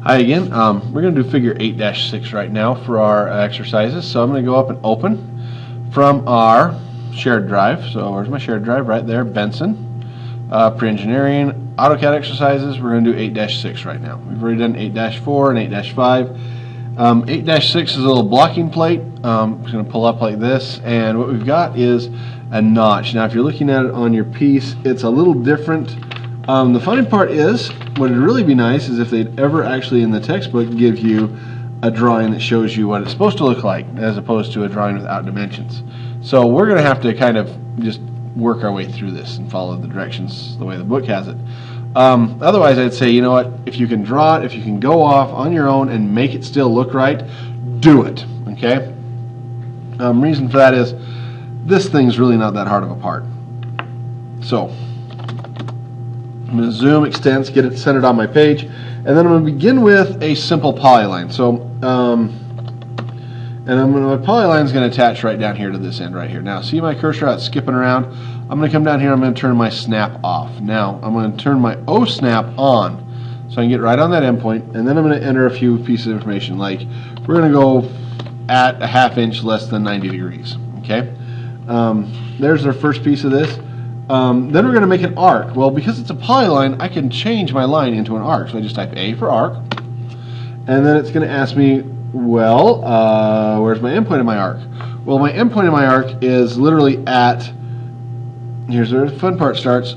Hi again. We're going to do figure 8-6 right now for our exercises. So I'm going to go up and open from our shared drive. So where's my shared drive? Right there, Benson. Pre-engineering, AutoCAD exercises. We're going to do 8-6 right now. We've already done 8-4 and 8-5. 8-6 is a little blocking plate. I'm just going to pull up like this, and what we've got is a notch. Now if you're looking at it on your piece, it's a little different. The funny part is, what would really be nice is if they'd ever actually in the textbook give you a drawing that shows you what it's supposed to look like, as opposed to a drawing without dimensions. So we're going to have to kind of just work our way through this and follow the directions the way the book has it. Otherwise, I'd say, you know what, if you can draw it, if you can go off on your own and make it still look right, do it, okay? Reason for that is, this thing's really not that hard of a part. So I'm going to zoom, extend, get it centered on my page, and then I'm going to begin with a simple polyline. So, my polyline is going to attach right down here to this end right here. Now, see my cursor out skipping around? I'm going to come down here, I'm going to turn my snap off. Now, I'm going to turn my O snap on, so I can get right on that endpoint, and then I'm going to enter a few pieces of information, like we're going to go at a ½ inch less than 90 degrees, okay? There's our first piece of this. Then we're going to make an arc. Well, because it's a polyline, I can change my line into an arc. So I just type A for arc, and then it's going to ask me, well, where's my endpoint in my arc? Well, my endpoint in my arc is literally at, here's where the fun part starts,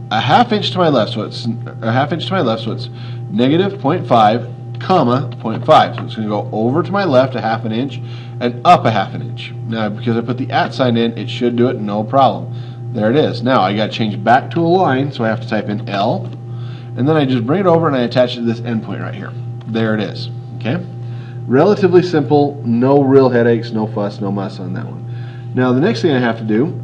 a ½ inch to my left. So it's a ½ inch to my left, so it's negative 0.5, comma 0.5. So it's going to go over to my left a ½ inch and up a ½ inch. Now, because I put the @ sign in, it should do it no problem. There it is. Now I got to change back to a line, so I have to type in L, and then I just bring it over and I attach it to this endpoint right here. There it is. Okay? Relatively simple, no real headaches, no fuss, no muss on that one. Now the next thing I have to do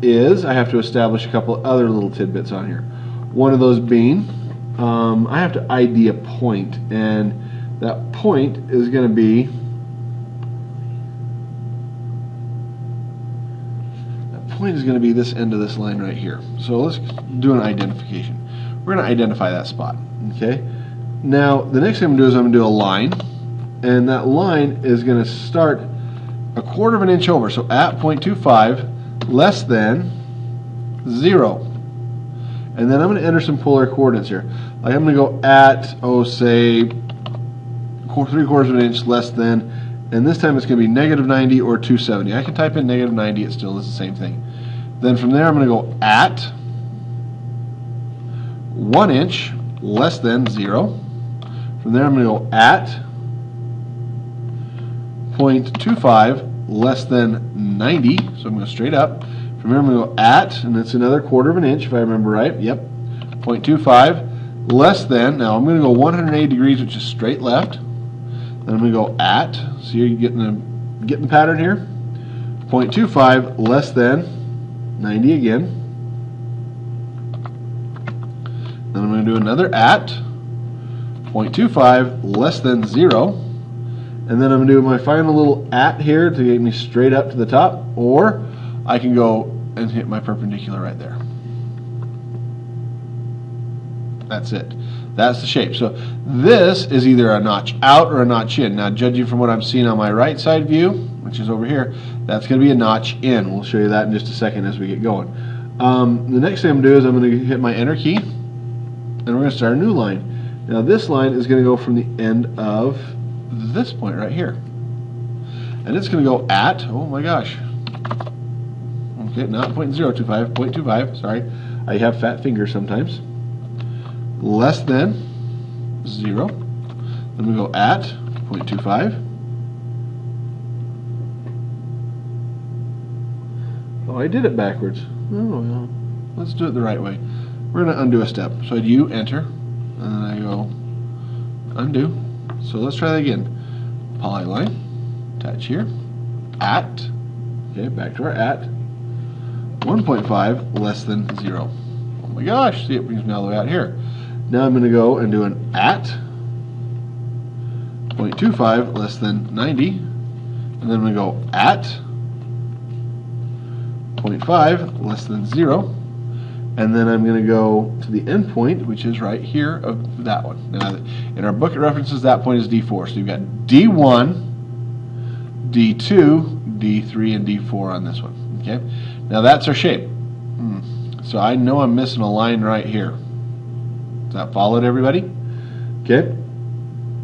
is I have to establish a couple other little tidbits on here. One of those being, I have to ID a point, and that point is going to be this end of this line right here. So let's do an identification. We're going to identify that spot. Okay. Now the next thing I'm going to do is I'm going to do a line, and that line is going to start a ½ of an inch over. So at 0.25 less than 0. And then I'm going to enter some polar coordinates here. Like I'm going to go at, say, ¾ of an inch less than, and this time it's going to be -90 or 270. I can type in -90, it still is the same thing. Then from there I'm going to go at 1 inch less than 0. From there I'm going to go at 0.25 less than 90. So I'm going to straight up. From here I'm going to go at, and it's another ½ of an inch if I remember right. Yep. 0.25 less than, now I'm going to go 180 degrees, which is straight left. Then I'm going to go at, so you're getting the pattern here. 0.25 less than 90 again. Then I'm going to do another at 0.25 less than 0. And then I'm going to do my final little at here to get me straight up to the top, or I can go and hit my perpendicular right there. That's it. That's the shape. So this is either a notch out or a notch in. Now, judging from what I'm seeing on my right side view, which is over here, that's going to be a notch in. We'll show you that in just a second as we get going. The next thing I'm going to do is I'm going to hit my enter key, and we're going to start a new line. Now this line is going to go from the end of this point right here. And it's going to go at, oh my gosh. Okay, not 0.025, 0.25, sorry. I have fat fingers sometimes. Less than 0. Then we go at 0.25. Oh, I did it backwards. Oh, well, let's do it the right way. We're going to undo a step. So I do enter, and then I go undo. So let's try that again. Polyline, attach here, at, okay, back to our at, 1.5 less than 0. Oh my gosh, see, it brings me all the way out here. Now I'm going to go and do an at 0.25 less than 90, and then I'm going to go at 0.5 less than 0, and then I'm going to go to the end point, which is right here of that one. Now, in our book it references that point as D4. So you've got D1, D2, D3, and D4 on this one. Okay. Now that's our shape. So I know I'm missing a line right here. Does that follow it, everybody? Okay.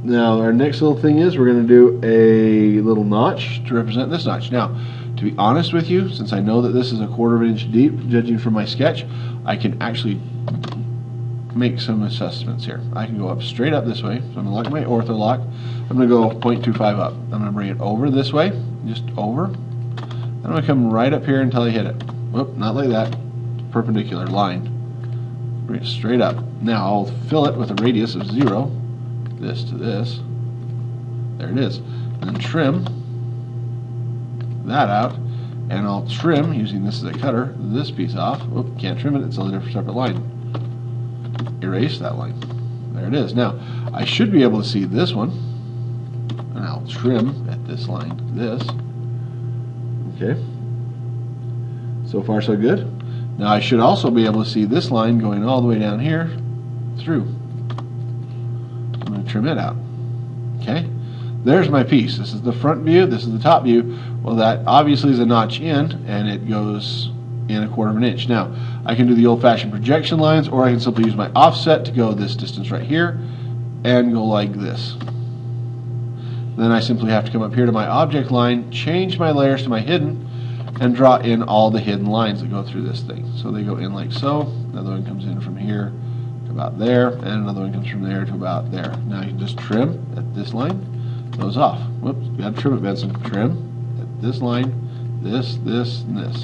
Now our next little thing is we're going to do a little notch to represent this notch. Now, to be honest with you, since I know that this is a 1/4 inch deep, judging from my sketch, I can actually make some assessments here. I can go up straight up this way. So I'm going to lock my ortho lock. I'm going to go 0.25 up. I'm going to bring it over this way, just over. I'm going to come right up here until I hit it. Whoop, not like that. Perpendicular line. Bring it straight up. Now I'll fill it with a radius of 0. This to this. There it is. And then trim that out, and I'll trim, using this as a cutter, this piece off. Whoop, can't trim it, it's a different separate line. Erase that line. There it is. Now, I should be able to see this one, and I'll trim at this line, this. Okay. So far, so good. Now, I should also be able to see this line going all the way down here through. I'm going to trim it out. Okay. There's my piece. This is the front view, this is the top view. Well, that obviously is a notch in, and it goes in a 1/4 inch. Now, I can do the old-fashioned projection lines, or I can simply use my offset to go this distance right here, and go like this. Then I simply have to come up here to my object line, change my layers to my hidden, and draw in all the hidden lines that go through this thing. So they go in like so, another one comes in from here to about there, and another one comes from there to about there. Now you can just trim at this line. Those off. Whoops, got to trim it, Benson. Trim at this line, this, and this.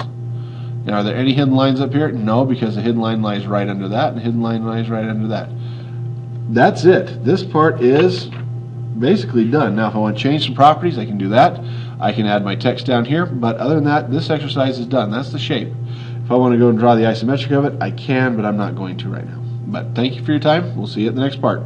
Now, are there any hidden lines up here? No, because the hidden line lies right under that, and the hidden line lies right under that. That's it. This part is basically done. Now, if I want to change some properties, I can do that. I can add my text down here, but other than that, this exercise is done. That's the shape. If I want to go and draw the isometric of it, I can, but I'm not going to right now. But thank you for your time. We'll see you at the next part.